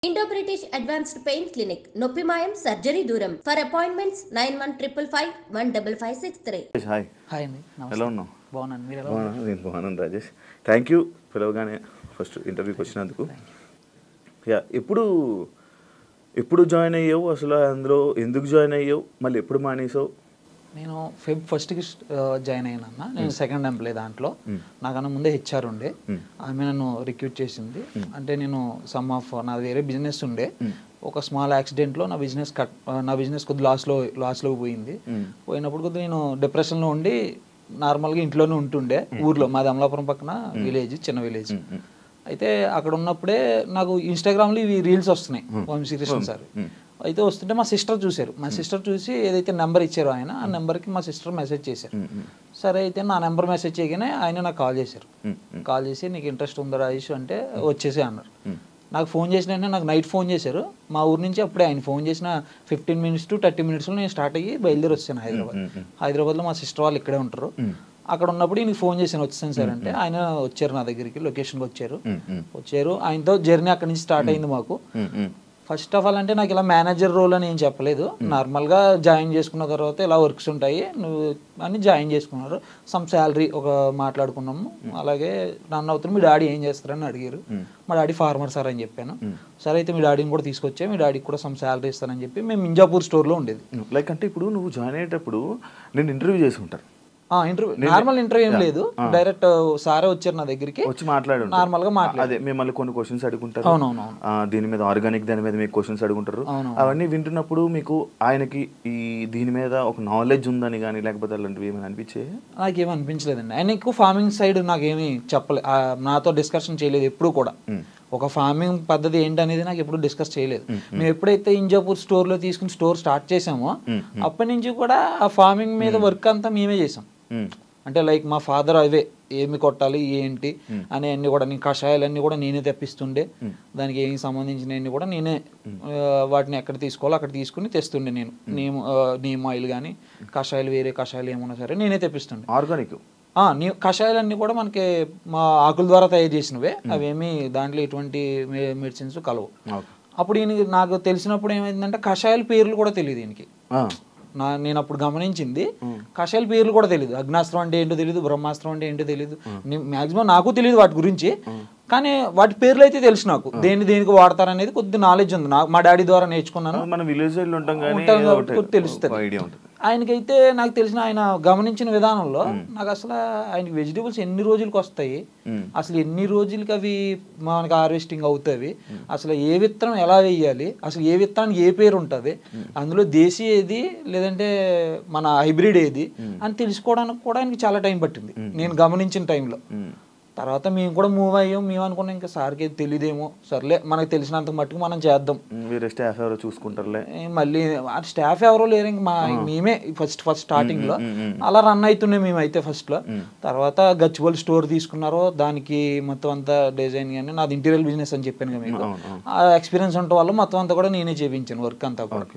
Indo British advanced pain clinic నొప్పి మాయం surgery దూరం ఫర్ అపాయింట్మెంట్స్ 9155515563. హాయ్ అండి, ఎలా ఉన్నావు? బాగున్నాను. మీరు ఎలా బాగున్నాను, నేను బాగున్నాను రాజేష్. థ్యాంక్ యూ పిలవగానే ఫస్ట్ ఇంటర్వ్యూకి వచ్చినందుకు. యా, ఎప్పుడు జాయిన్ అయ్యావు, అసలు అందులో ఎందుకు జాయిన్ అయ్యావు, మళ్ళీ ఎప్పుడు మానేసావు? నేను Feb 1st జాయిన్ అయినా. నేను సెకండ్ ఎంప్లాయ్ దాంట్లో. నాకన్నా ముందే హెచ్ఆర్ ఉండే, ఆమె నన్ను రిక్రూట్ చేసింది. అంటే నేను సమ్ ఆఫ్ నాది వేరే బిజినెస్ ఉండే, ఒక స్మాల్ యాక్సిడెంట్లో నా బిజినెస్ కొద్ది లాస్లోకి పోయింది. పోయినప్పుడు కొద్దిగా నేను డిప్రెషన్లో ఉండి నార్మల్గా ఇంట్లోనే ఉంటుండే. ఊర్లో మాది అమలాపురం పక్కన విలేజ్, చిన్న విలేజ్. అయితే అక్కడ ఉన్నప్పుడే నాకు ఇన్స్టాగ్రామ్లో ఇవి రీల్స్ వస్తున్నాయి, వంశీకృష్ణ సార్. అయితే వస్తుంటే మా సిస్టర్ చూశారు. మా సిస్టర్ చూసి ఏదైతే నెంబర్ ఇచ్చారో ఆయన, ఆ నెంబర్కి మా సిస్టర్ మెసేజ్ చేశారు. సరే అయితే నా నెంబర్ మెసేజ్ చేయగానే ఆయన నాకు కాల్ చేశారు. కాల్ చేసి నీకు ఇంట్రెస్ట్ ఉందా రాజేష్ అంటే వచ్చేసి అన్నారు. నాకు ఫోన్ చేసిన వెంటనే నాకు నైట్ ఫోన్ చేశారు. మా ఊరు నుంచి అప్పుడే ఆయన ఫోన్ చేసిన 15 minutes to 30 minutesలో నేను స్టార్ట్ అయ్యి బయలుదేరి వచ్చాను హైదరాబాద్లో మా సిస్టర్ వాళ్ళు ఇక్కడే ఉంటారు. అక్కడ ఉన్నప్పుడు ఈయనకి ఫోన్ చేశాను వచ్చాను సార్ అంటే. ఆయన వచ్చారు నా దగ్గరికి, లొకేషన్కి వచ్చారు. ఆయనతో జర్నీ అక్కడి నుంచి స్టార్ట్ అయింది మాకు. ఫస్ట్ ఆఫ్ ఆల్ అంటే నాకు ఇలా మేనేజర్ రోల్ అని ఏం చెప్పలేదు. నార్మల్గా జాయిన్ చేసుకున్న తర్వాత ఇలా వర్క్స్ ఉంటాయి నువ్వు అని జాయిన్ చేసుకున్నారు. సమ్ శాలరీ ఒక మాట్లాడుకున్నాము. అలాగే నన్ను అవుతుంది మీ డాడీ ఏం చేస్తారని అడిగారు. మా డాడీ ఫార్మర్ సార్ అని చెప్పాను. సరే అయితే మీ డాడీని కూడా తీసుకొచ్చా, మీ డాడీకి కూడా సమ్ శాలరీ ఇస్తానని చెప్పి మేము మింజాపూర్ స్టోర్లో ఉండేది. లైక్ అంటే ఇప్పుడు నువ్వు జాయిన్ అయ్యేటప్పుడు నేను ఇంటర్వ్యూ చేసి ఉంటారు. నార్మల్ ఇంటర్వ్యూ ఏం లేదు, డైరెక్ట్ సారే వచ్చారు నా దగ్గరికి, వచ్చి మాట్లాడు నార్మల్ గా అదే మిమ్మల్ని కొన్ని క్వశ్చన్స్ అడుగుంటారు. అవునవును. దీని మీద ఆర్గానిక్ దాని మీద మీకు క్వశ్చన్స్ అడుగుంటారు. అవన్నీ వింటున్నప్పుడు మీకు ఆయనకి ఈ దీని మీద ఒక నాలెడ్జ్ ఉందని కానీ లేకపోతే అలాంటివి ఏమైనా అనిపించాయి? నాకేమీ అనిపించలేదండి. ఆయన ఎక్కువ ఫార్మింగ్ సైడ్ నాకేమీ చెప్పలేదు, నాతో డిస్కషన్ చేయలేదు ఎప్పుడు కూడా. ఒక ఫార్మింగ్ పద్ధతి ఏంటనేది నాకు ఎప్పుడు డిస్కస్ చేయలేదు. మేము ఎప్పుడైతే ఇంజాపూర్ స్టోర్లో తీసుకుని స్టోర్ స్టార్ట్ చేసామో అప్పటి నుంచి కూడా ఆ ఫార్మింగ్ మీద వర్క్ అంతా మేమే చేసాం. అంటే లైక్ మా ఫాదర్ అవే ఏమి కొట్టాలి ఏంటి అనే అన్ని కూడా, నేను కషాయాలన్నీ కూడా నేనే తెప్పిస్తుండే. దానికి ఏమి సంబంధించినవన్నీ కూడా నేనే వాటిని ఎక్కడ తీసుకోవాలో అక్కడ తీసుకుని తెస్తుండే. నీమ్ ఆయిల్ కానీ కషాయాలు, వేరే కషాయాలు ఏమన్నా సరే నేనే తెప్పిస్తుండే. ఆర్గానిక్ కషాయాలన్నీ కూడా మనకి మా ఆకుల ద్వారా తయారు చేసినవే, అవేమి దాంట్లో ఎటువంటి మెడిసిన్స్ కలవు. అప్పుడు ఈయనకి నాకు తెలిసినప్పుడు ఏమైందంటే కషాయాల పేర్లు కూడా తెలియదు ఈయనకి. నేను అప్పుడు గమనించింది కషాయాల పేర్లు కూడా తెలియదు. అగ్నాస్త్రం అంటే ఏంటో తెలియదు, బ్రహ్మాస్త్రం అంటే ఏంటో తెలియదు. మాక్సిమం నాకు తెలియదు వాటి గురించి, కానీ వాటి పేర్లు అయితే తెలుసు నాకు. దేనికి వాడతారనేది కొద్ది నాలెడ్జ్ ఉంది. మా డాడీ ద్వారా నేర్చుకున్నాను, తెలుస్తుంది. ఆయనకైతే నాకు తెలిసిన, ఆయన గమనించిన విధానంలో నాకు అసలు ఆయనకి వెజిటేబుల్స్ ఎన్ని రోజులకి వస్తాయి, అసలు ఎన్ని రోజులకి అవి మనకి హార్వెస్టింగ్ అవుతాయి, అసలు ఏ విత్తనం ఎలా వేయాలి, అసలు ఏ విత్తనానికి ఏ పేరు ఉంటుంది, అందులో దేశీ ఏది లేదంటే మన హైబ్రిడ్ ఏది అని తెలుసుకోవడానికి కూడా ఆయనకి చాలా టైం పట్టింది నేను గమనించిన టైంలో. తర్వాత మేము కూడా మూవ్ అయ్యాం. మేము అనుకున్నాం ఇంకా సార్కి తెలియదేమో, సర్లే మనకు తెలిసినంత మట్టుకు మనం చేద్దాం, స్టాఫ్ ఎవరో చూసుకుంటారులే. మళ్ళీ స్టాఫ్ ఎవరో లేరు, ఇంక మేమే ఫస్ట్ స్టార్టింగ్ లో అలా రన్ అవుతున్నాయి మేమైతే ఫస్ట్ లో. తర్వాత గచ్చిబౌలి స్టోర్ తీసుకున్నారో దానికి మొత్తం అంతా డిజైన్ కానీ, నాది ఇంటీరియర్ బిజినెస్ అని చెప్పాను కదా మీకు, ఆ ఎక్స్పీరియన్స్ ఉండటం వల్ల మొత్తం అంతా కూడా నేనే చేయించాను వర్క్ అంతా కూడా.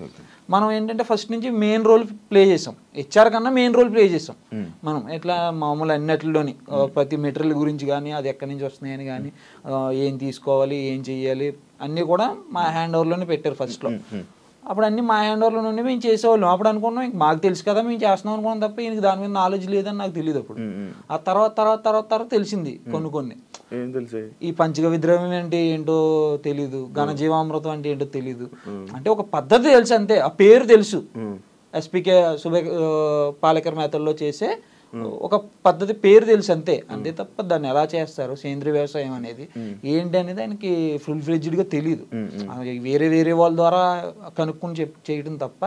మనం ఏంటంటే ఫస్ట్ నుంచి మెయిన్ రోల్ ప్లే చేసాం, హెచ్ఆర్ కన్నా మెయిన్ రోల్ ప్లే చేసాం మనం. ఎట్లా మామూలు అన్నిటిలోని ప్రతి మెటీరియల్ గురించి కానీ, అది ఎక్కడి నుంచి వస్తున్నాయని కానీ, ఏం తీసుకోవాలి ఏం చెయ్యాలి అన్నీ కూడా మా హ్యాండ్ ఓవర్లోనే పెట్టారు ఫస్ట్లో. అప్పుడు అన్నీ మా హ్యాండ్ ఓవర్లో నుండి మేము చేసేవాళ్ళం. అప్పుడు అనుకున్నాం ఇంక మాకు తెలుసు కదా మేము చేస్తున్నాం అనుకున్నాం తప్ప ఈయనకి దాని మీద నాలెడ్జ్ లేదని నాకు తెలియదు. అప్పుడు ఆ తర్వాత తెలిసింది కొన్ని. ఈ పంచగ విద్రవ్యం అంటే ఏంటో తెలీదు, ఘనజీవామృతం అంటే ఏంటో తెలీదు. అంటే ఒక పద్ధతి తెలుసు అంతే, ఆ పేరు తెలుసు. ఎస్పీకే పాలేకర్ మేతల్లో చేసే ఒక పద్ధతి పేరు తెలుసు అంతే తప్ప దాన్ని ఎలా చేస్తారు, సేంద్రీయ వ్యవసాయం అనేది ఏంటి అనేది ఆయనకి ఫుల్ ఫ్లెడ్జ్డ్గా తెలియదు. వేరే వాళ్ళ ద్వారా కనుక్కొని చేయడం తప్ప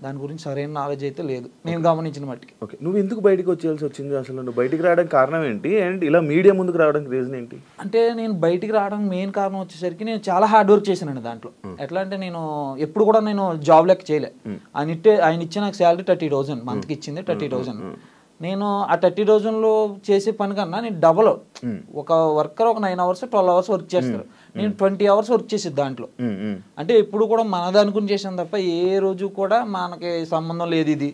దాని గురించి సరైన నాలెడ్జ్ అయితే లేదు నేను గమనించిన మట్టికి. ఓకే, నువ్వు ఎందుకు బయటకు వచ్చేయాల్సి వచ్చింది అసలు? నువ్వు బయటికి రావడానికి కారణం ఏంటి, అండ్ ఇలా మీడియా ముందుకు రావడానికి రీజన్ ఏంటి? అంటే నేను బయటికి రావడానికి మెయిన్ కారణం వచ్చేసరికి నేను చాలా హార్డ్ వర్క్ చేశానండి దాంట్లో. ఎట్లా అంటే నేను ఎప్పుడు కూడా నేను జాబ్ లెక్క చేయలే. ఆయన ఇచ్చే నాకు శాలరీ 30,000 మంత్కి ఇచ్చింది 30,000. నేను ఆ 30,000లో చేసే పని కన్నా నేను డబల్, ఒక వర్కర్ ఒక 9 hours 12 hours వర్క్ చేస్తారు, నేను 20 hours వర్క్ చేసేది దాంట్లో. అంటే ఎప్పుడు కూడా మనది అనుకుని చేసాను తప్ప ఏ రోజు కూడా మనకి సంబంధం లేదు ఇది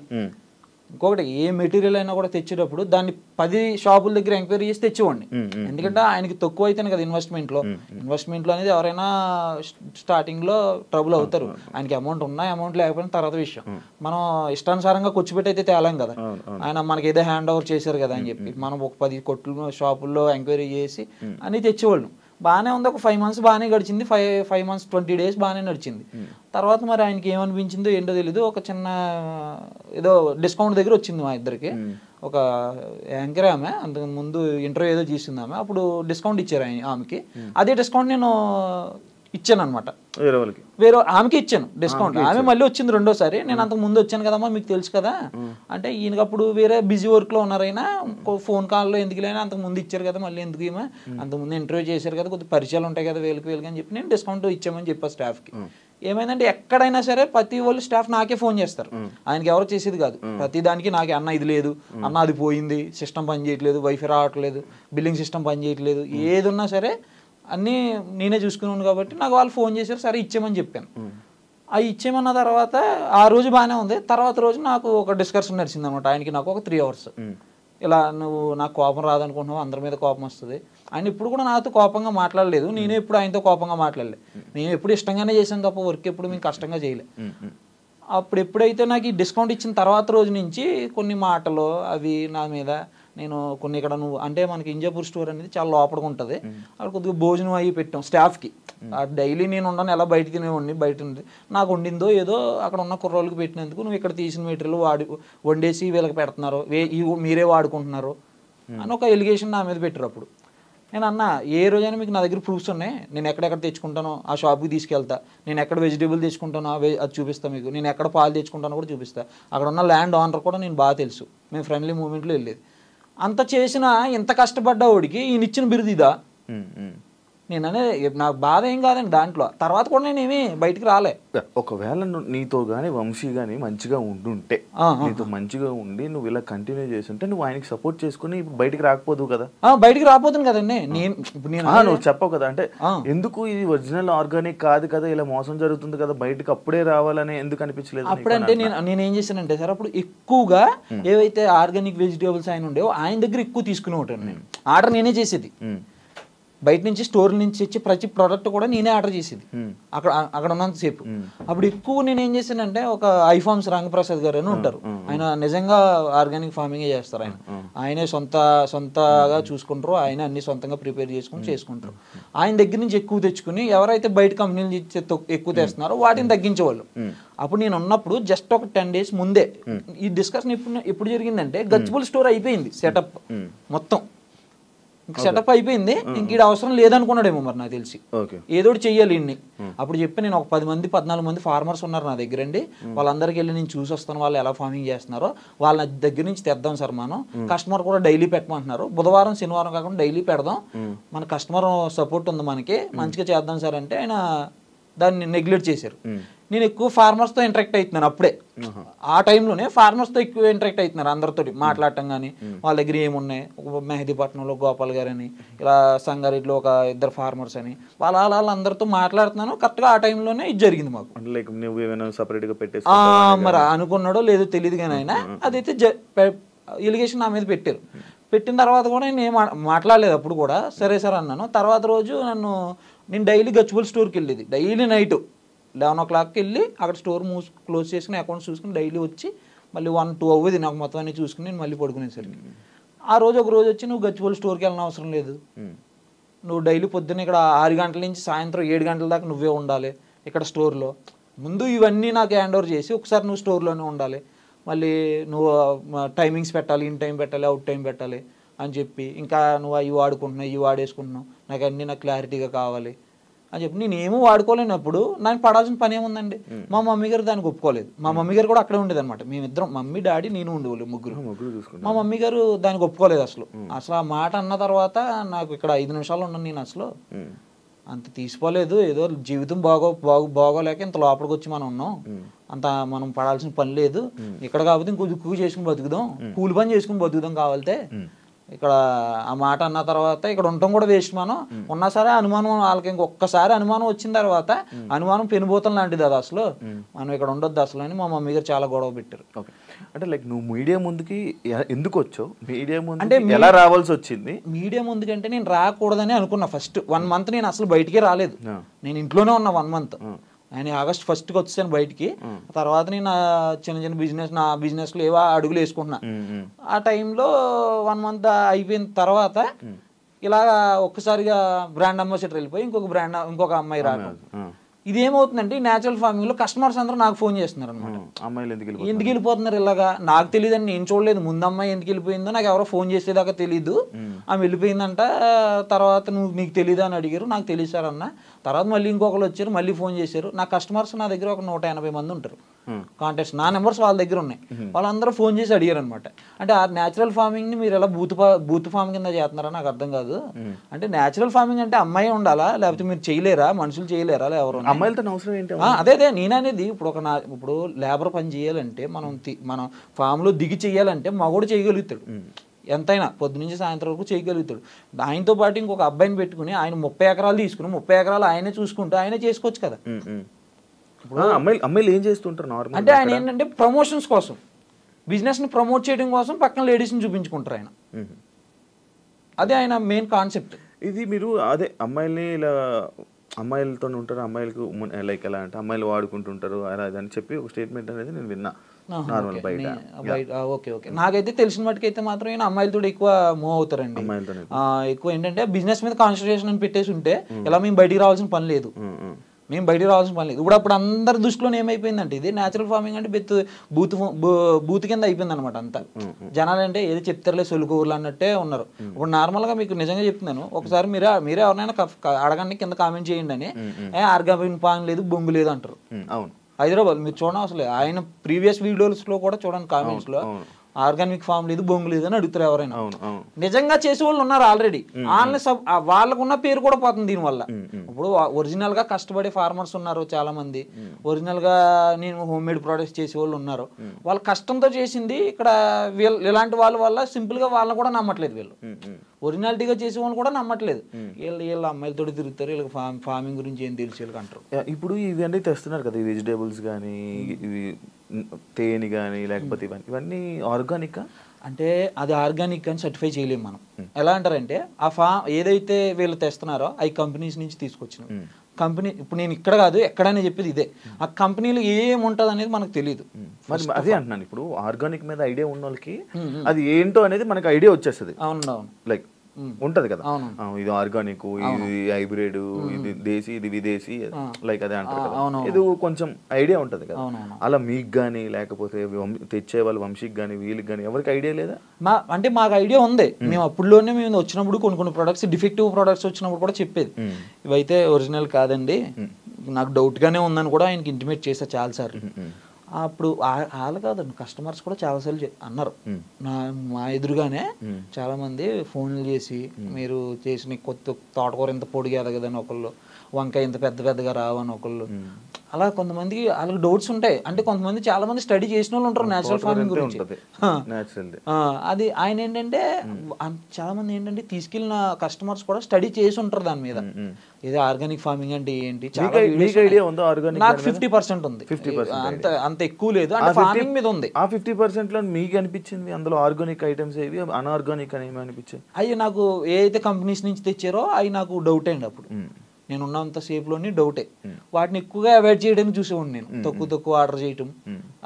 ఇంకొకటి ఏ మెటీరియల్ అయినా కూడా తెచ్చేటప్పుడు దాన్ని 10 షాపుల దగ్గర ఎంక్వైరీ చేసి తెచ్చేవాడిని. ఎందుకంటే ఆయనకి తక్కువ అయితేనే కదా ఇన్వెస్ట్మెంట్లో అనేది ఎవరైనా స్టార్టింగ్లో ట్రబుల్ అవుతారు. ఆయనకి అమౌంట్ ఉన్నా అమౌంట్ లేకపోయినా తర్వాత విషయం. మనం ఇష్టానుసారంగా కూర్చోబెట్టి అయితే తేలాం కదా. ఆయన మనకి ఏదో హ్యాండ్ ఓవర్ చేశారు కదా అని చెప్పి మనం ఒక 10 కొట్లు షాపుల్లో ఎంక్వైరీ చేసి అని తెచ్చేవాళ్ళం. బాగానే ఉంది. ఒక 5 months బాగానే గడిచింది. 5 months 20 days బాగానే నడిచింది. తర్వాత మరి ఆయనకి ఏమనిపించిందో ఏంటో తెలీదు, ఒక చిన్న ఏదో డిస్కౌంట్ దగ్గర వచ్చింది మా ఇద్దరికి. ఒక యాంకర్ ఆమె అంతకు ముందు ఇంటర్వ్యూ ఏదో చేసింది ఆమె, అప్పుడు డిస్కౌంట్ ఇచ్చారు ఆమెకి. అదే డిస్కౌంట్ నేను ఇచ్చాను అనమాట, వేరే ఆమెకి ఇచ్చాను డిస్కౌంట్. ఆమె మళ్ళీ వచ్చింది రెండోసారి. నేను అంతకు ముందు వచ్చాను కదమ్మా మీకు తెలుసు కదా అంటే, ఈయనకి అప్పుడు వేరే బిజీ వర్క్లో ఉన్నారైనా ఫోన్ కాల్లో ఎందుకు లేనా అంతకు ముందు ఇచ్చారు కదా మళ్ళీ ఎందుకు ఏమో అంతకుముందు ఇంటర్వ్యూ చేశారు కదా కొద్దిగా పరిచయాలు ఉంటాయి కదా వీళ్ళకి అని చెప్పి నేను డిస్కౌంట్ ఇచ్చామని చెప్పాను స్టాఫ్కి. ఏమైందంటే ఎక్కడైనా సరే ప్రతి వాళ్ళు స్టాఫ్ నాకే ఫోన్ చేస్తారు, ఆయనకి ఎవరు చేసేది కాదు. ప్రతి దానికి నాకే అన్న ఇది లేదు, అన్న అది పోయింది, సిస్టమ్ పని చేయట్లేదు, వైఫై రావట్లేదు, బిల్లింగ్ సిస్టమ్ పని చేయట్లేదు, ఏది ఉన్నా సరే అన్నీ నేనే చూసుకున్నాను. కాబట్టి నాకు వాళ్ళు ఫోన్ చేశారు, సరే ఇచ్చేయమని చెప్పాను. అవి ఇచ్చేయమన్న తర్వాత ఆ రోజు బాగానే ఉంది. తర్వాత రోజు నాకు ఒక డిస్కషన్ నడిచింది అనమాట ఆయనకి నాకు, ఒక 3 hours. ఇలా నువ్వు నాకు కోపం రాదనుకుంటున్నావు, అందరి మీద కోపం వస్తుంది. ఆయన ఇప్పుడు కూడా నాతో కోపంగా మాట్లాడలేదు, నేను ఎప్పుడు ఆయనతో కోపంగా మాట్లాడలేదు. నేను ఎప్పుడు ఇష్టంగానే చేశాను తప్ప వర్క్ ఎప్పుడు మేము కష్టంగా చేయలే. అప్పుడు ఎప్పుడైతే నాకు ఈ డిస్కౌంట్ ఇచ్చిన తర్వాత రోజు నుంచి కొన్ని మాటలు అవి నా మీద, నేను కొన్ని ఇక్కడ నువ్వు అంటే మనకి ఇంజాపూర్ స్టోర్ అనేది చాలా లోపలికి ఉంటుంది, అక్కడ కొద్దిగా భోజనం అవి పెట్టాం స్టాఫ్కి. డైలీ నేను ఉండను, ఎలా బయట తినేవాడిని, బయట నాకు వండిందో ఏదో అక్కడ ఉన్న కుర్రోళ్ళకి పెట్టినందుకు నువ్వు ఇక్కడ తీసిన మెటీరియల్ వండేసి వీళ్ళకి పెడుతున్నారు, మీరే వాడుకుంటున్నారు అని ఒక ఎలిగేషన్ నా మీద పెట్టారు. అప్పుడు నేను అన్నా, ఏ రోజైనా మీకు నా దగ్గర ప్రూఫ్స్ ఉన్నాయి, నేను ఎక్కడెక్కడ తెచ్చుకుంటానో ఆ షాప్కి తీసుకెళ్తా, నేను ఎక్కడ వెజిటేబుల్ తెచ్చుకుంటానో అది చూపిస్తాను మీకు, నేను ఎక్కడ పాలు తెచ్చుకుంటానో కూడా చూపిస్తాను, అక్కడ ఉన్న ల్యాండ్ ఓనర్ కూడా నేను బాగా తెలుసు, మేము ఫ్రెండ్లీ మూమెంట్లో వెళ్ళేది. అంత చేసిన ఇంత కష్టపడ్డా వాడికి ఈయన ఇచ్చిన బిరుదు ఇదా? నేను అనేది నాకు బాధ ఏం కాదండి దాంట్లో. తర్వాత కూడా నేను ఏమి బయటికి రాలే. ఒకవేళ నీతో కానీ వంశీ కానీ మంచిగా ఉండుంటే, నీతో మంచిగా ఉండి నువ్వు ఇలా కంటిన్యూ చేస్తుంటే నువ్వు ఆయనకి సపోర్ట్ చేసుకుని బయటికి రాకపోదు కదా. బయటికి రాపోతుంది కదండి. నువ్వు చెప్పవు కదా, అంటే ఎందుకు ఇది ఒరిజినల్ ఆర్గానిక్ కాదు కదా, ఇలా మోసం జరుగుతుంది కదా, బయటకు అప్పుడే రావాలని ఎందుకు అనిపించలేదు? అప్పుడంటే నేను ఏం చేశానంటే సార్, అప్పుడు ఎక్కువగా ఏవైతే ఆర్గానిక్ వెజిటేబుల్స్ ఆయన ఉండేవో ఆయన దగ్గర ఎక్కువ తీసుకునే ఉంటాను. నేను ఆర్డర్ నేనే చేసేది, బయట నుంచి స్టోర్ నుంచి వచ్చి ప్రతి ప్రోడక్ట్ కూడా నేనే ఆర్డర్ చేసేది అక్కడ ఉన్నంతసేపు. అప్పుడు ఎక్కువ నేను ఏం చేశానంటే, ఒక ఐఫార్మ్స్ రంగప్రసాద్ గారు అని ఉంటారు, ఆయన నిజంగా ఆర్గానిక్ ఫార్మింగే చేస్తారు. ఆయనే సొంతగా చూసుకుంటారు, ఆయన అన్ని సొంతంగా ప్రిపేర్ చేసుకుంటారు. ఆయన దగ్గర నుంచి ఎక్కువ తెచ్చుకుని ఎవరైతే బయట కంపెనీల నుంచి ఎక్కువ తెస్తున్నారో వాటిని తగ్గించేవాళ్ళు. అప్పుడు నేను ఉన్నప్పుడు జస్ట్ ఒక 10 days ముందే ఈ డిస్కషన్ ఎప్పుడు జరిగిందంటే, గచ్చిబౌలి స్టోర్ అయిపోయింది సెటప్ మొత్తం, సెటప్ అయిపోయింది, ఇంక ఈడ అవసరం లేదనుకున్నాడేమో మరి నాకు తెలిసి, ఏదోటి చెయ్యాలి ఇన్ని. అప్పుడు చెప్పి నేను ఒక 14 మంది ఫార్మర్స్ ఉన్నారు నా దగ్గర అండి, వాళ్ళందరికీ వెళ్ళి నేను చూసి వస్తాను, వాళ్ళు ఎలా ఫార్మింగ్ చేస్తున్నారో వాళ్ళ దగ్గర నుంచి తెద్దాం సార్, మనం కస్టమర్ కూడా డైలీ పెట్టమంటున్నారు, బుధవారం శనివారం కాకుండా డైలీ పెడదాం, మన కస్టమర్ సపోర్ట్ ఉంది మనకి, మంచిగా చేద్దాం సార్ అంటే ఆయన దాన్ని నెగ్లెక్ట్ చేశారు. నేను ఎక్కువ ఫార్మర్స్తో ఇంటరాక్ట్ అవుతున్నాను అప్పుడే, ఆ టైంలోనే ఫార్మర్స్తో ఎక్కువ ఇంటరాక్ట్ అవుతున్నారు, అందరితో మాట్లాడటం కానీ, వాళ్ళ దగ్గర ఏమున్నాయి, మెహదీపట్నంలో గోపాల్ గారు అని, ఇలా సంగారెడ్డిలో ఒక 2 ఫార్మర్స్ అని, వాళ్ళందరితో మాట్లాడుతున్నాను. కరెక్ట్గా ఆ టైంలోనే ఇది జరిగింది మాకు. మరి అనుకున్నాడో లేదో తెలియదు కానీ ఆయన అదైతే ఎలిగేషన్ నా మీద పెట్టారు. పెట్టిన తర్వాత కూడా నేను ఏం మాట్లాడలేదు అప్పుడు కూడా, సరే సార్ అన్నాను. తర్వాత రోజు నేను డైలీ గచ్చిబౌలి స్టోర్కి వెళ్ళేది, డైలీ నైట్ 11 o'clockకి వెళ్ళి అక్కడ స్టోర్ క్లోజ్ చేసుకుని అకౌంట్స్ చూసుకుని డైలీ వచ్చి మళ్ళీ 1-2 అవ్వదు నాకు మొత్తం అన్ని చూసుకుని నేను మళ్ళీ పడుకునేసరికి. ఆ రోజు ఒక రోజు వచ్చి నువ్వు గచ్చిబౌలి స్టోర్కి వెళ్ళిన అవసరం లేదు, నువ్వు డైలీ పొద్దున్న ఇక్కడ 6 గంటల నుంచి సాయంత్రం 7 గంటల దాకా నువ్వే ఉండాలి ఇక్కడ స్టోర్లో, ముందు ఇవన్నీ నాకు హ్యాండ్ ఓవర్ చేసి ఒకసారి నువ్వు స్టోర్లోనే ఉండాలి, మళ్ళీ నువ్వు టైమింగ్స్ పెట్టాలి, ఇన్ టైం పెట్టాలి, అవుట్ టైం పెట్టాలి అని చెప్పి, ఇంకా నువ్వు అవి వాడుకుంటున్నావు ఇవి వాడేసుకుంటున్నావు, నాకు అన్నీ నాకు క్లారిటీగా కావాలి అని చెప్పి నేను ఏమో వాడుకోలేనప్పుడు నాకు పడాల్సిన పని ఏముందండి. మా మమ్మీ గారు దానికి ఒప్పుకోలేదు. మా మమ్మీ గారు కూడా అక్కడే ఉండేది అనమాట, మేమిద్దరం మమ్మీ డాడీ నేను ఉండేవాళ్ళు ముగ్గురు. మా మమ్మీ గారు దానికి ఒప్పుకోలేదు అసలు. ఆ మాట అన్న తర్వాత నాకు ఇక్కడ 5 నిమిషాలు ఉన్నాను నేను, అసలు అంత తీసుకోలేదు. ఏదో జీవితం బాగోలేక ఇంత లోపలికి వచ్చి మనం ఉన్నాం, అంత మనం పడాల్సిన పని లేదు ఇక్కడ, కాకపోతే ఇంకో చేసుకుని బతుకుదాం, కూలి పని చేసుకుని బతుకుదాం కావాలితే. ఇక్కడ ఆ మాట అన్న తర్వాత ఇక్కడ ఉండటం కూడా వేస్ట్, మనం ఉన్నా సరే అనుమానం వాళ్ళకి ఇంకొకసారి అనుమానం వచ్చిన తర్వాత అనుమానం పెనుబోతం లాంటిది అది, అసలు మనం ఇక్కడ ఉండొద్దు అసలు అని మా మమ్మీ గారు చాలా గొడవ పెట్టారు. అంటే లైక్ నువ్వు మీడియా ముందుకి ఎందుకు వచ్చావు, మీడియా ముందు ఎలా రావాల్సి వచ్చింది? మీడియా ముందుకంటే నేను రాకూడదని అనుకున్నా. ఫస్ట్ 1 month నేను అసలు బయటికే రాలేదు, నేను ఇంట్లోనే ఉన్నా 1 month. ఆయన August 1st వచ్చాను బయటికి. తర్వాత నేను చిన్న చిన్న నా బిజినెస్లో ఏవో అడుగులు వేసుకుంటున్నా. ఆ టైంలో 1 month అయిపోయిన తర్వాత ఇలా ఒక్కసారిగా బ్రాండ్ అంబాసిడర్ వెళ్ళిపోయి ఇంకొక అమ్మాయి రావడం. ఇదేమవుతుందంటే న్యాచురల్ ఫార్మింగ్ లో కస్టమర్స్ అందరూ నాకు ఫోన్ చేస్తున్నారు అనమాట. అమ్మాయిలు ఎందుకు వెళ్ళిపోతున్నారు ఇలాగా? నాకు తెలియదని నేను చూడలేదు. ముందు అమ్మాయి ఎందుకు వెళ్ళిపోయిందో నాకు ఎవరో ఫోన్ చేసేదాకా తెలియదు. ఆమె వెళ్ళిపోయిందంట. తర్వాత నీకు తెలీదా అని అడిగారు. నాకు తెలియదు సార్ అన్న. తర్వాత మళ్ళీ ఇంకొకరు వచ్చారు, మళ్ళీ ఫోన్ చేశారు. నా కస్టమర్స్ నా దగ్గర ఒక 180 మంది ఉంటారు కాంటాక్ట్స్. నా నెంబర్స్ వాళ్ళ దగ్గర ఉన్నాయి. వాళ్ళందరూ ఫోన్ చేసి అడిగారు అనమాట. అంటే ఆ న్యాచురల్ ఫార్మింగ్ ని మీరు ఎలా బూత్ ఫార్మ్ కింద చేస్తున్నారా నాకు అర్థం కాదు. అంటే న్యాచురల్ ఫార్మింగ్ అంటే అమ్మాయి ఉండాలా, లేకపోతే మీరు చేయలేరా, మనుషులు చేయలేరా, ఎవరు అమ్మాయిలతో అవసరం ఏంటి? అదే నేననేది ఇప్పుడు లేబర్ పని చేయాలంటే మనం ఫామ్ లో దిగి చెయ్యాలంటే మగోడు చేయగలుగుతాడు, ఎంతైనా పొద్దు నుంచి సాయంత్రం వరకు చేయగలుగుతాడు. ఆయనతో పాటు ఇంకొక అబ్బాయిని పెట్టుకుని ఆయన 30 ఎకరాలు తీసుకుని 30 ఎకరాలు ఆయనే చూసుకుంటూ ఆయనే చేసుకోవచ్చు కదా. అమ్మాయిలు ఏం చేస్తుంటారు నార్మల్ అంటే ఆయన ఏంటంటే ప్రమోషన్స్ కోసం, బిజినెస్ ని ప్రమోట్ చేయడం కోసం పక్కన లేడీస్ ని చూపించుకుంటారు ఆయన. అదే ఆయన మెయిన్ కాన్సెప్ట్. ఇది మీరు అదే అమ్మాయిల్ని ఇలా అమ్మాయిలతో ఉంటారు, అమ్మాయిలకు లైక్ ఎలా అంటే అమ్మాయిలు వాడుకుంటుంటారు అలా అని చెప్పి ఒక స్టేట్మెంట్ అనేది నేను విన్నా నార్మల్ బయట. ఓకే ఓకే, నాకైతే తెలిసిన వాటికైతే మాత్రం ఈయన అమ్మాయిలతో ఎక్కువ మూవ్ అవుతారండి. ఎక్కువ ఏంటంటే బిజినెస్ మీద కాన్సన్ట్రేషన్ అని పెట్టేసి ఉంటే ఇలా మేము బయటికి రావాల్సిన పని లేదు, మేము బయటికి రావాల్సిన పని లేదు. ఇప్పుడు అందరి దృష్టిలో ఏమైపోయిందంటే ఇది న్యాచురల్ ఫార్మింగ్ అంటే బూత్ కింద అయిపోయింది అనమాట అంతా. జనాలు అంటే ఏది చెప్తారులే సొలుకూరులు అన్నట్టే ఉన్నారు. ఇప్పుడు నార్మల్ గా మీకు నిజంగా చెప్తున్నాను, ఒకసారి మీరే ఎవరినైనా అడగండి, కింద కామెంట్ చేయండి అని. ఆర్గానిక్ ఫార్మింగ్ లేదు, బొంగు లేదు అంటారు. హైదరాబాద్ మీరు చూడండి, అసలు ఆయన ప్రీవియస్ వీడియోస్ లో కూడా చూడండి కామెంట్స్ లో ఆర్గానిక్ ఫామ్ లేదు, బొంగు లేదు అని అడుగుతారు ఎవరైనా. నిజంగా చేసే వాళ్ళు ఉన్నారు ఆల్రెడీ. వాళ్ళకున్న పేరు కూడా పోతుంది దీనివల్ల. ఇప్పుడు ఒరిజినల్ గా కష్టపడే ఫార్మర్స్ ఉన్నారు చాలా మంది, ఒరిజినల్ గా నేను హోమ్ మేడ్ ప్రొడక్ట్స్ చేసే వాళ్ళు ఉన్నారు. వాళ్ళ కష్టంతో చేసింది ఇక్కడ ఇలాంటి వాళ్ళ వల్ల సింపుల్ గా వాళ్ళని కూడా నమ్మట్లేదు. వీళ్ళు ఒరిజినాలిటీగా చేసే వాళ్ళు కూడా నమ్మట్లేదు. వీళ్ళు అమ్మాయిలతో తిరుగుతారు, వీళ్ళకి ఫార్మింగ్ గురించి ఏం తెలిసి వీళ్ళకి అంటారు. ఇప్పుడు ఇవన్నీ తెస్తున్నారు కదా, ఈ వెజిటేబుల్స్ కానీ ఇవి తేనె కానీ లేకపోతే ఇవన్నీ ఆర్గానిక్ అంటే అది ఆర్గానిక్ అని సర్టిఫై చేయలేము మనం. ఎలా అంటారంటే ఆ ఏదైతే వీళ్ళు తెస్తున్నారో అవి కంపెనీస్ నుంచి తీసుకొచ్చినాం. కంపెనీ ఇప్పుడు నేను ఇక్కడ కాదు ఎక్కడైనా చెప్పేది ఇదే, ఆ కంపెనీలో ఏముంటది అనేది మనకు తెలియదు. మరి అదే అంటున్నాను, ఇప్పుడు ఆర్గానిక్ మీద ఐడియా ఉన్న వాళ్ళకి అది ఏంటో అనేది మనకు ఐడియా వచ్చేస్తుంది. అవును, లైక్ ఉంటది కదా, ఇది ఆర్గానిక్, ఇది హైబ్రిడ్, ఇది దేశీ, ఇది విదేశీ, లైక్ అదే అంటారు కదా, ఇది కొంచెం ఐడియా ఉంటది కదా. అలా మీకు గానీ లేకపోతే తెచ్చే వాళ్ళ వంశీకి గానీ వీళ్ళకి గానీ ఎవరికి ఐడియా లేదా? అంటే మాకు ఐడియా ఉంది. మేము అప్పుడులోనే మేము వచ్చినప్పుడు కొన్ని ప్రొడక్ట్స్ డిఫెక్టివ్ ప్రొడక్ట్స్ వచ్చినప్పుడు కూడా చెప్పేది, ఇవైతే ఒరిజినల్ కాదండి, నాకు డౌట్ గానే ఉందని కూడా ఆయనకి ఇంటిమేట్ చేశా చాలాసార్లు. అప్పుడు వాళ్ళు కాదండి, కస్టమర్స్ కూడా చాలాసార్లు అన్నారు మా ఎదురుగానే. చాలా మంది ఫోన్లు చేసి మీరు చేసిన కొత్త తోటకూర ఇంత పొడిగా ఎదగదని ఒకళ్ళు, వంకాయ ఇంత పెద్దగా రావని ఒకళ్ళు. అలా కొంతమందికి వాళ్ళకి డౌట్స్ ఉంటాయి. అంటే కొంతమంది చాలా మంది స్టడీ చేసిన వాళ్ళు ఉంటారు నేచురల్ ఫార్మింగ్ గురించి. అది ఆయన ఏంటంటే చాలా మంది ఏంటంటే తీసుకెళ్ళిన కస్టమర్స్ కూడా స్టడీ చేసి ఉంటారు దాని మీద, ఇది ఆర్గానిక్ ఫార్మింగ్ అంటే ఏంటి. నాకు 50% ఉంది, అంత ఎక్కువ లేదు. అంటే ఫార్మింగ్ మీద ఉంది. ఆ 50% లో మీకు అనిపించింది అందులో ఆర్గానిక్ ఐటమ్స్ ఏవి, అన్ఆర్గానిక్ అని అనిపించాయి? అవి నాకు ఏదైతే కంపెనీస్ నుంచి తెచ్చారో అవి నాకు డౌట్ అండి. అప్పుడు నేను ఉన్నంత సేఫ్ లోని డౌటే. వాటిని ఎక్కువగా అవాయిడ్ చేయడానికి చూసేవాడిని నేను, తక్కువ ఆర్డర్ చేయటం.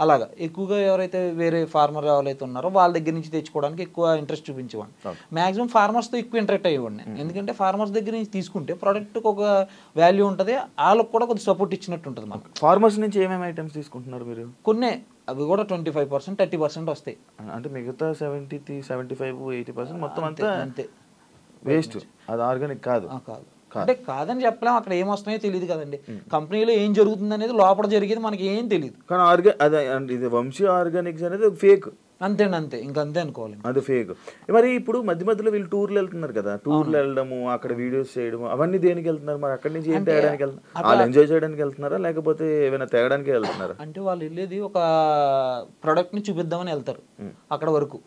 అలాగా ఎక్కువగా ఎవరైతే వేరే ఫార్మర్ ఎవరైతే ఉన్నారో వాళ్ళ దగ్గర నుంచి తెచ్చుకోవడానికి ఎక్కువ ఇంట్రెస్ట్ చూపించేవాడిని. మాక్సిమం ఫార్మర్స్ తో ఎక్కువ ఇంటరాక్ట్ అయ్యేవాడిని. ఎందుకంటే ఫార్మర్స్ దగ్గర నుంచి తీసుకుంటే ప్రోడక్ట్ ఒక వాల్యూ ఉంటుంది, వాళ్ళకి కూడా కొద్దిగా సపోర్ట్ ఇచ్చినట్టు ఉంటుంది మనకు. ఫార్మర్స్ నుంచి ఏమేమి ఐటమ్స్ తీసుకుంటున్నారు మీరు? కొన్ని అవి కూడా 25%, 30% వస్తాయి. అంటే మిగతా 70, 75, 80% మొత్తం అంతే వేస్ట్. అది ఆర్గానిక్ కాదు. అంటే కాదని చెప్పలేం, అక్కడ ఏమొస్తున్నాయో తెలియదు కదండి. కంపెనీలో ఏం జరుగుతుంది అనేది లోపల జరిగేది మనకి ఏం తెలియదు. కానీ ఇది వంశీ ఆర్గానిక్స్ అనేది ఫేక్. అంతే ఇంకంతే అనుకోవాలి, అది ఫేక్. మరి ఇప్పుడు మధ్యలో వీళ్ళు టూర్లు వెళ్తున్నారు కదా, టూర్లు వెళ్ళడము, అక్కడ వీడియోస్ చేయడము, అవన్నీ దేనికి వెళ్తున్నారు? మరి అక్కడి నుంచి ఏం తేయడానికి వెళ్తున్నారు? వాళ్ళు ఎంజాయ్ చేయడానికి వెళ్తున్నారా లేకపోతే ఏమైనా తేయడానికి వెళ్తున్నారా? అంటే వాళ్ళు వెళ్ళేది ఒక ప్రోడక్ట్ ని చూపిద్దామని వెళ్తారు. అక్కడ వరకు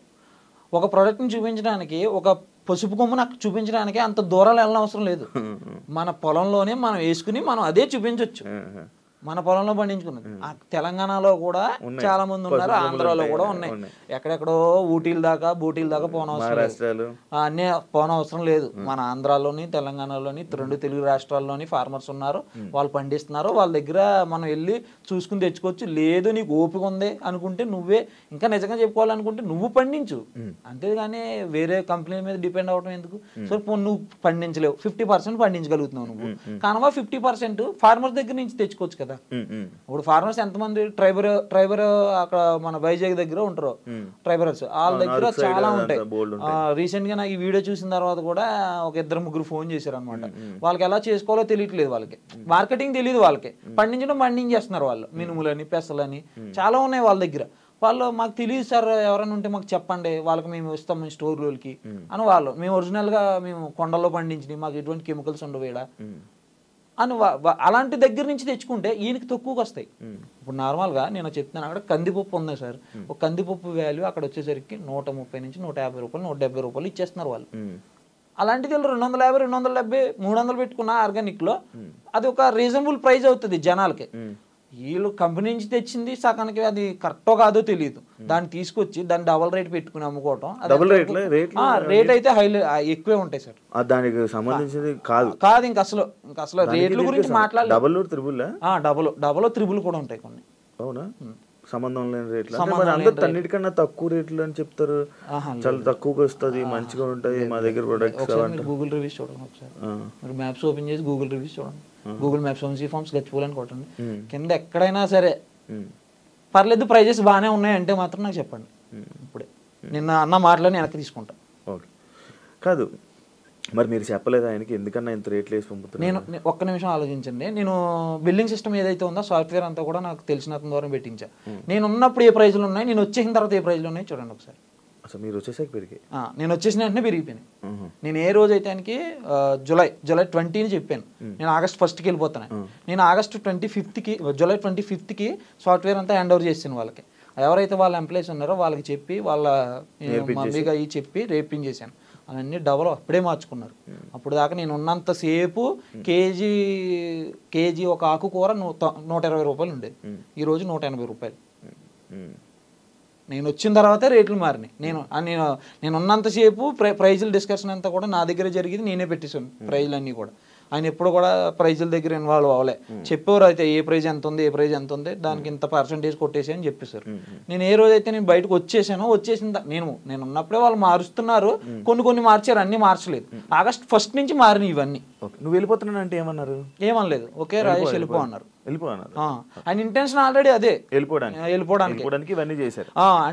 ఒక ప్రోడక్ట్ ని చూపించడానికి, ఒక పసుపు కొమ్మును అక్కడ చూపించడానికి అంత దూరాలు వెళ్ళిన అవసరం లేదు. మన పొలంలోనే మనం వేసుకుని మనం అదే చూపించవచ్చు. మన పొలంలో పండించుకున్నది. తెలంగాణలో కూడా చాలా మంది ఉన్నారు, ఆంధ్రాలో కూడా ఉన్నాయి. ఎక్కడెక్కడో ఊటీల దాకా బూటీల దాకా అన్నీ పోనవసరం లేదు. మన ఆంధ్రాలోని తెలంగాణలోని 2 తెలుగు రాష్ట్రాల్లోని ఫార్మర్స్ ఉన్నారు, వాళ్ళు పండిస్తున్నారు. వాళ్ళ దగ్గర మనం వెళ్ళి చూసుకుని తెచ్చుకోవచ్చు. లేదు నీకు ఓపిక ఉంది అనుకుంటే నువ్వే ఇంకా నిజంగా చెప్పుకోవాలనుకుంటే నువ్వు పండించు, అంతేగాని వేరే కంపెనీ మీద డిపెండ్ అవ్వడం ఎందుకు? సో నువ్వు పండించలేవు, 50% పండించగలుగుతున్నావు నువ్వు, కానవా 50% ఫార్మర్స్ దగ్గర నుంచి తెచ్చుకోవచ్చు కదా. ఇప్పుడు ఫార్మర్స్ ఎంతమంది ట్రైబర్ అక్కడ మన వైజాగ్ దగ్గర ఉంటారు ట్రైబర్స్, వాళ్ళ దగ్గర చాలా ఉంటాయి. రీసెంట్ గా నాకు ఈ వీడియో చూసిన తర్వాత కూడా ఒక 2-3 ఫోన్ చేశారు అనమాట. వాళ్ళకి ఎలా చేసుకోవాలో తెలియట్లేదు, వాళ్ళకి మార్కెటింగ్ తెలియదు, వాళ్ళకి పండించేస్తున్నారు వాళ్ళు. మినుములని పెసలని చాలా ఉన్నాయి వాళ్ళ దగ్గర. వాళ్ళు మాకు తెలియదు సార్, ఎవరైనా ఉంటే మాకు చెప్పండి, వాళ్ళకి మేము ఇస్తాం మేము స్టోర్లోకి అని. వాళ్ళు మేము ఒరిజినల్గా మేము కొండల్లో పండించినవి, మాకు ఎటువంటి కెమికల్స్ ఉండవు ఈడ అని అలాంటి దగ్గర నుంచి తెచ్చుకుంటే ఈయనకి తక్కువకి వస్తాయి. ఇప్పుడు నార్మల్గా నేను చెప్తున్నాను, అక్కడ కందిపప్పు ఉంది సార్, ఒక కందిపప్పు వాల్యూ అక్కడ వచ్చేసరికి 130 నుంచి 150 రూపాయలు 170 రూపాయలు ఇచ్చేస్తున్నారు వాళ్ళు. అలాంటిది 250, 270, 300 పెట్టుకున్న ఆర్గానిక్లో అది ఒక రీజనబుల్ ప్రైస్ అవుతుంది జనాలకి. వీళ్ళు కంపెనీ నుంచి తెచ్చింది సగానికి అది కరెక్టో కాదో తెలియదు, దాన్ని తీసుకొచ్చి దాన్ని డబల్ రేట్ పెట్టుకుని అమ్ముకోవటం. రేట్ అయితే ఎక్కువే ఉంటాయి సార్, దానికి సంబంధించింది కాదు ఇంకా అసలు రేట్ల గురించి మాట్లాడాలి. డబల్ త్రిబుల్ కూడా ఉంటాయి కొన్ని. అవునా? సంబంధం లేని రేట్లు, అన్నిటికన్నా తక్కువ రేట్లు అని చెప్తారు, చాలా తక్కువగా వస్తుంది, మంచిగా ఉంటాయి మా దగ్గర ప్రొడక్ట్స్. గూగుల్ రివ్యూస్ చూడండి ఒకసారి, మీరు మ్యాప్స్ ఓపెన్ చేసి గూగుల్ రివ్యూస్ చూడండి, గూగుల్ మ్యాప్స్ వంశీ ఫార్మ్స్ గచ్చిపోలని కొట్టండి, కింద ఎక్కడైనా సరే పర్లేదు ప్రైజెస్ బాగానే ఉన్నాయంటే మాత్రం నాకు చెప్పండి. ఇప్పుడే నిన్న అన్న మాటలని వెనక్కి తీసుకుంటా. ఓకే కాదు, మరి మీరు చెప్పలేదు ఆయనకి ఎందుకన్నా ఇంత రేట్లు వేసి పంపుతారు? నేను ఒక్క నిమిషం ఆలోచించండి. నేను బిల్డింగ్ సిస్టమ్ ఏదైతే ఉందో సాఫ్ట్వేర్ అంతా కూడా నాకు తెలిసిన అతని ద్వారా పెట్టించా. నేను ఉన్నప్పుడు ఏ ప్రైజ్లు ఉన్నాయి, నేను వచ్చేసిన తర్వాత ఏ ప్రైజ్లు ఉన్నాయి చూడండి ఒకసారి. అసలు మీరు వచ్చేసాక పెరిగాయి? నేను వచ్చేసిన వెంటనే పెరిగిపోయినాయి. నేను ఏ రోజు అయితే ఆయనకి జూలై 20 చెప్పాను, నేను ఆగస్ట్ 1కి వెళ్ళిపోతాను. నేను ఆగస్ట్ 25కి జూలై 25కి సాఫ్ట్వేర్ అంతా హ్యాండ్ ఓవర్ చేసాను వాళ్ళకి. ఎవరైతే వాళ్ళ ఎంప్లాయీస్ ఉన్నారో వాళ్ళకి చెప్పి వాళ్ళ మమ్మీగా అవి చెప్పి రేపించేసాను. అవన్నీ డబల్ అప్పుడే మార్చుకున్నారు. అప్పుడు దాకా నేను ఉన్నంతసేపు కేజీ ఒక ఆకుకూర 120 రూపాయలు ఉండేది, ఈరోజు 180 రూపాయలు. నేను వచ్చిన తర్వాతే రేట్లు మారినాయి. నేను ఉన్నంతసేపు ప్రైజుల డిస్కషన్ అంతా కూడా నా దగ్గర జరిగింది, నేనే పెట్టేసాను ప్రైజులు అన్నీ కూడా. ఆయన ఎప్పుడు కూడా ప్రైజుల దగ్గర ఇన్వాల్వ్ అవ్వలే. చెప్పేవారు అయితే ఏ ప్రైజ్ ఎంత ఉంది దానికి ఇంత పర్సెంటేజ్ కొట్టేసి అని చెప్పేశారు. నేను ఏ రోజైతే నేను బయటకు వచ్చేసిన నేను ఉన్నప్పుడే వాళ్ళు మారుస్తున్నారు, కొన్ని మార్చారు, అన్ని మార్చలేదు. ఆగస్ట్ 1 నుంచి మారినాయి ఇవన్నీ. నువ్వు వెళ్ళిపోతున్నాను అంటే ఏమన్నారు? ఏమనలేదు, ఓకే రాజేష్ వెళ్ళిపో అన్నారు. వెళ్ళిపోన్నారు. ఆయన ఇంటెన్షన్ ఆల్రెడీ అదే, వెళ్ళిపోవడానికి ఇవన్నీ చేశారు.